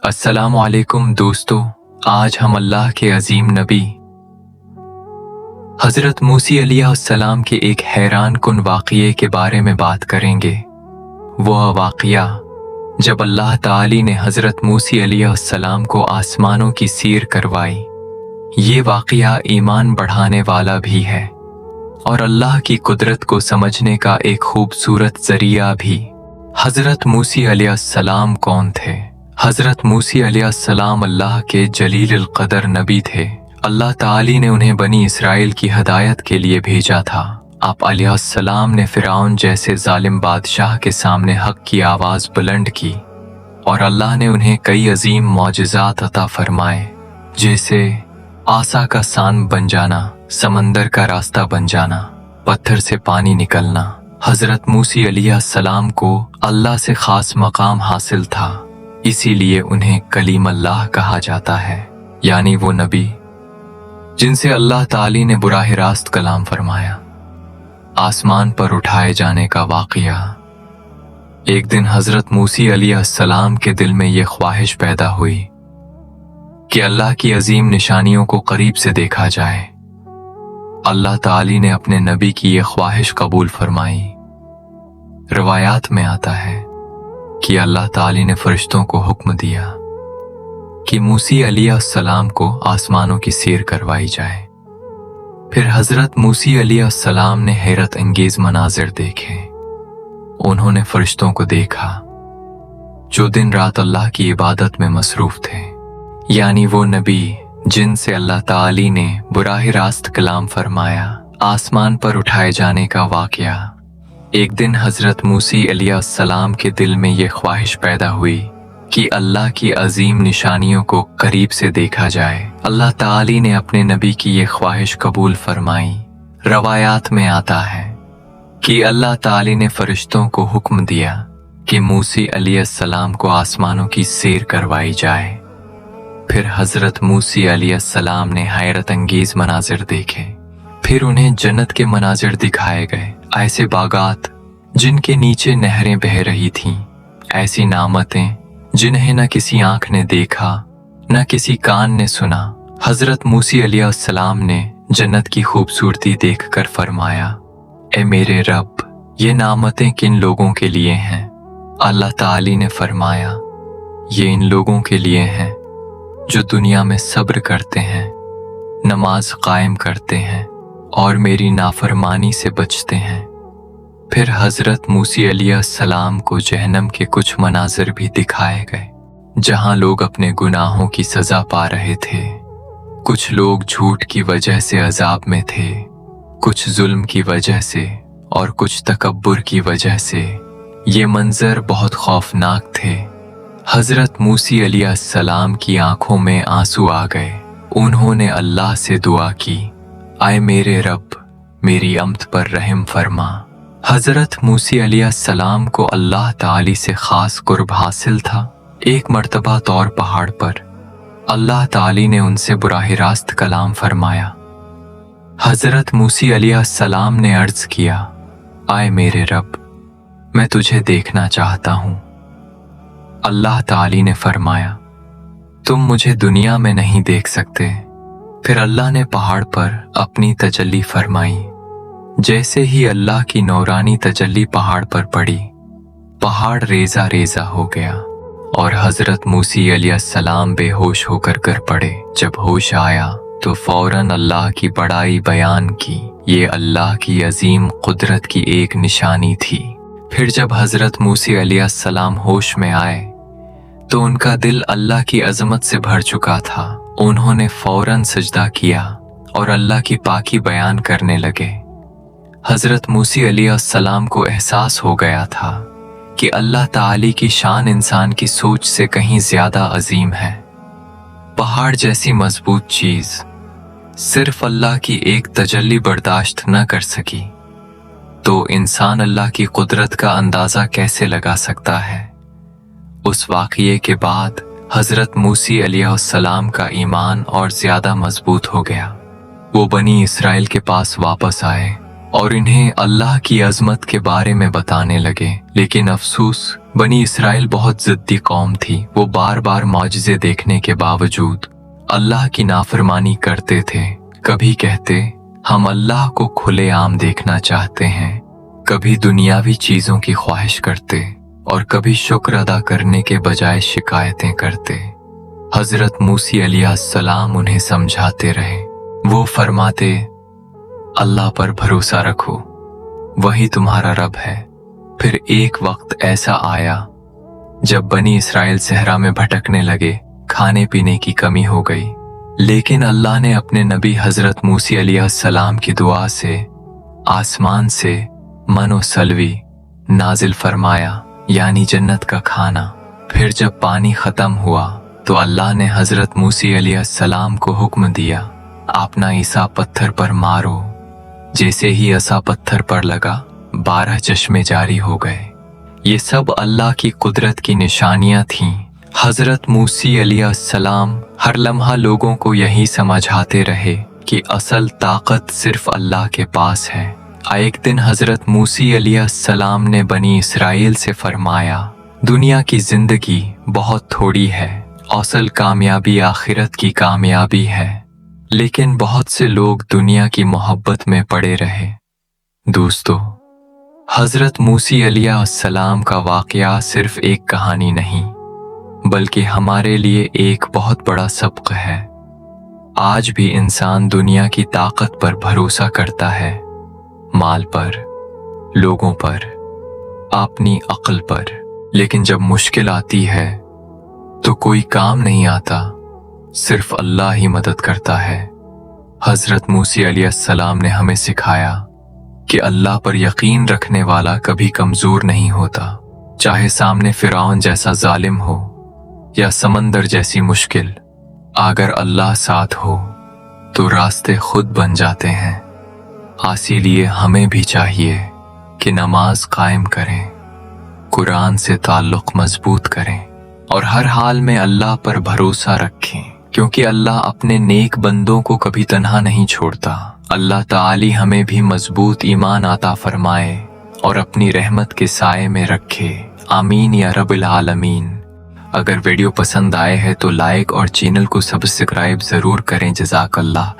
अस्सलामु अलैकुम दोस्तों, आज हम अल्लाह के अजीम नबी हज़रत मूसी अलैहिस्सलाम के एक हैरान कुन वाक़ये के बारे में बात करेंगे। वह वाक़या जब अल्लाह ताली ने हज़रत मूसी अलैहिस्सलाम को आसमानों की सैर करवाई। ये वाक़या ईमान बढ़ाने वाला भी है और अल्लाह की कुदरत को समझने का एक खूबसूरत ज़रिया भी। हज़रत मूसी अलैहिस्सलाम कौन थे? हज़रत मूसी अलैहिस्सलाम अल्लाह के जलील क़दर नबी थे। अल्लाह ताली ने उन्हें बनी इसराइल की हिदायत के लिए भेजा था। आप अलैहिस्सलाम ने फ़िरऔन जैसे जालिम बादशाह के सामने हक़ की आवाज़ बुलंद की और अल्लाह ने उन्हें कई अजीम मौजिज़ात अता फरमाए, जैसे आसा का सान बन जाना, समंदर का रास्ता बन जाना, पत्थर से पानी निकलना। हज़रत मूसी अलैहिस्सलाम को अल्लाह से ख़ास मकाम हासिल था, इसीलिए उन्हें कलीम अल्लाह कहा जाता है, यानी वो नबी जिनसे अल्लाह ताली ने बुराह रास्त कलाम फरमाया। आसमान पर उठाए जाने का वाक़या। एक दिन हज़रत मूसी अलैहिस्सलाम के दिल में ये ख्वाहिश पैदा हुई कि अल्लाह की अजीम निशानियों को करीब से देखा जाए। अल्लाह ताली ने अपने नबी की ये ख्वाहिश कबूल फरमाई। रवायात में आता है कि अल्लाह ताली ने फरिश्तों को हुक्म दिया कि मूसी अलैहिस्सलाम को आसमानों की सैर करवाई जाए। फिर हज़रत मूसी अलैहिस्सलाम ने हैरत अंगेज मनाजिर देखे। उन्होंने फरिश्तों को देखा जो दिन रात अल्लाह की इबादत में मसरूफ थे, यानी वो नबी जिनसे अल्लाह ताली ने बुराह रास्त कलाम फरमाया। आसमान पर उठाए जाने का वाक़या। एक दिन हज़रत मूसी अलैहिस्सलाम के दिल में ये ख्वाहिश पैदा हुई कि अल्लाह की अजीम निशानियों को करीब से देखा जाए। अल्लाह ताली ने अपने नबी की ये ख्वाहिश कबूल फरमाई। रवायात में आता है कि अल्लाह ताली ने फरिश्तों को हुक्म दिया कि मूसी अलैहिस्सलाम को आसमानों की सैर करवाई जाए। फिर हज़रत मूसी अलैहिस्सलाम ने हैरत अंगेज मनाजिर देखे। फिर उन्हें जन्नत के मनाजिर दिखाए गए, ऐसे बागात जिनके नीचे नहरें बह रही थीं, ऐसी नामतें जिन्हें न किसी आंख ने देखा न किसी कान ने सुना। हज़रत मूसी अलैहिस्सलाम ने जन्नत की खूबसूरती देखकर फरमाया, ए मेरे रब, ये नामतें किन लोगों के लिए हैं? अल्लाह ताली ने फरमाया, ये इन लोगों के लिए हैं जो दुनिया में सब्र करते हैं, नमाज कायम करते हैं और मेरी नाफरमानी से बचते हैं। फिर हज़रत मूसी अलैहिस्सलाम को जहन्नम के कुछ मनाजिर भी दिखाए गए, जहां लोग अपने गुनाहों की सज़ा पा रहे थे। कुछ लोग झूठ की वजह से अजाब में थे, कुछ जुल्म की वजह से और कुछ तकब्बुर की वजह से। ये मंजर बहुत खौफनाक थे। हज़रत मूसी अलैहिस्सलाम की आंखों में आंसू आ गए। उन्होंने अल्लाह से दुआ की, आए मेरे रब, मेरी अम्त पर रहम फरमा। हज़रत मूसी अलैहिस्सलाम को अल्लाह ताली से ख़ास कुर्ब हासिल था। एक मर्तबा तौर पहाड़ पर अल्लाह ताली ने उनसे बुराह रास्त कलाम फरमाया। हज़रत मूसी अलैहिस्सलाम ने अर्ज़ किया, आए मेरे रब, मैं तुझे देखना चाहता हूँ। अल्लाह ताली ने फरमाया, तुम मुझे दुनिया में नहीं देख सकते। फिर अल्लाह ने पहाड़ पर अपनी तजल्ली फरमाई। जैसे ही अल्लाह की नौरानी तजल्ली पहाड़ पर पड़ी, पहाड़ रेजा रेजा हो गया और हज़रत मूसी अलैहिस्सलाम बेहोश होकर गिर पड़े। जब होश आया तो फौरन अल्लाह की बड़ाई बयान की। ये अल्लाह की अजीम कुदरत की एक निशानी थी। फिर जब हज़रत मूसी अलैहिस्सलाम होश में आए तो उनका दिल अल्लाह की अजमत से भर चुका था। उन्होंने फौरन सजदा किया और अल्लाह की पाकी बयान करने लगे। हज़रत मूसी अलैहिस्सलाम को एहसास हो गया था कि अल्लाह ताली की शान इंसान की सोच से कहीं ज़्यादा अजीम है। पहाड़ जैसी मजबूत चीज़ सिर्फ अल्लाह की एक तजल्ली बर्दाश्त न कर सकी, तो इंसान अल्लाह की कुदरत का अंदाज़ा कैसे लगा सकता है। उस वाक़ये के बाद हज़रत मूसी अलैहिस्सलाम का ईमान और ज़्यादा मजबूत हो गया। वो बनी इसराइल के पास वापस आए और इन्हें अल्लाह की अजमत के बारे में बताने लगे। लेकिन अफसोस, बनी इसराइल बहुत जिद्दी कौम थी। वो बार बार मौजज़े देखने के बावजूद अल्लाह की नाफरमानी करते थे। कभी कहते हम अल्लाह को खुलेआम देखना चाहते हैं, कभी दुनियावी चीजों की ख्वाहिश करते और कभी शुक्र अदा करने के बजाय शिकायतें करते। हजरत मूसी अलैहिस्सलाम उन्हें समझाते रहे। वो फरमाते, अल्लाह पर भरोसा रखो, वही तुम्हारा रब है। फिर एक वक्त ऐसा आया जब बनी इसराइल सहरा में भटकने लगे, खाने पीने की कमी हो गई। लेकिन अल्लाह ने अपने नबी हजरत मूसी अलैहिस्सलाम की दुआ से आसमान से मनो सलवी नाजिल फरमाया, यानी जन्नत का खाना। फिर जब पानी खत्म हुआ तो अल्लाह ने हजरत मूसी अलैहिस्सलाम को हुक्म दिया, अपना ईसा पत्थर पर मारो। जैसे ही असा पत्थर पर लगा, 12 चश्मे जारी हो गए। ये सब अल्लाह की कुदरत की निशानियां थीं। हजरत मूसी अलैहिस्सलाम हर लम्हा लोगों को यही समझाते रहे कि असल ताकत सिर्फ अल्लाह के पास है। एक दिन हजरत मूसी अलैहिस्सलाम ने बनी इसराइल से फरमाया, दुनिया की जिंदगी बहुत थोड़ी है, असल कामयाबी आखिरत की कामयाबी है। लेकिन बहुत से लोग दुनिया की मोहब्बत में पड़े रहे। दोस्तों, हजरत मूसी अलैहिस्सलाम का वाकया सिर्फ एक कहानी नहीं, बल्कि हमारे लिए एक बहुत बड़ा सबक है। आज भी इंसान दुनिया की ताकत पर भरोसा करता है, माल पर, लोगों पर, अपनी अक्ल पर। लेकिन जब मुश्किल आती है तो कोई काम नहीं आता, सिर्फ अल्लाह ही मदद करता है। हजरत मूसी अलैहिस्सलाम ने हमें सिखाया कि अल्लाह पर यकीन रखने वाला कभी कमजोर नहीं होता। चाहे सामने फिरौन जैसा जालिम हो या समंदर जैसी मुश्किल, अगर अल्लाह साथ हो तो रास्ते खुद बन जाते हैं। इसीलिए हमें भी चाहिए कि नमाज कायम करें, कुरान से ताल्लुक मजबूत करें और हर हाल में अल्लाह पर भरोसा रखें, क्योंकि अल्लाह अपने नेक बंदों को कभी तन्हा नहीं छोड़ता। अल्लाह ताली हमें भी मजबूत ईमान अता फरमाए और अपनी रहमत के साए में रखे। आमीन या रब्बिल आलमीन। अगर वीडियो पसंद आए है तो लाइक और चैनल को सब्सक्राइब जरूर करें। जज़ाकल्लाह।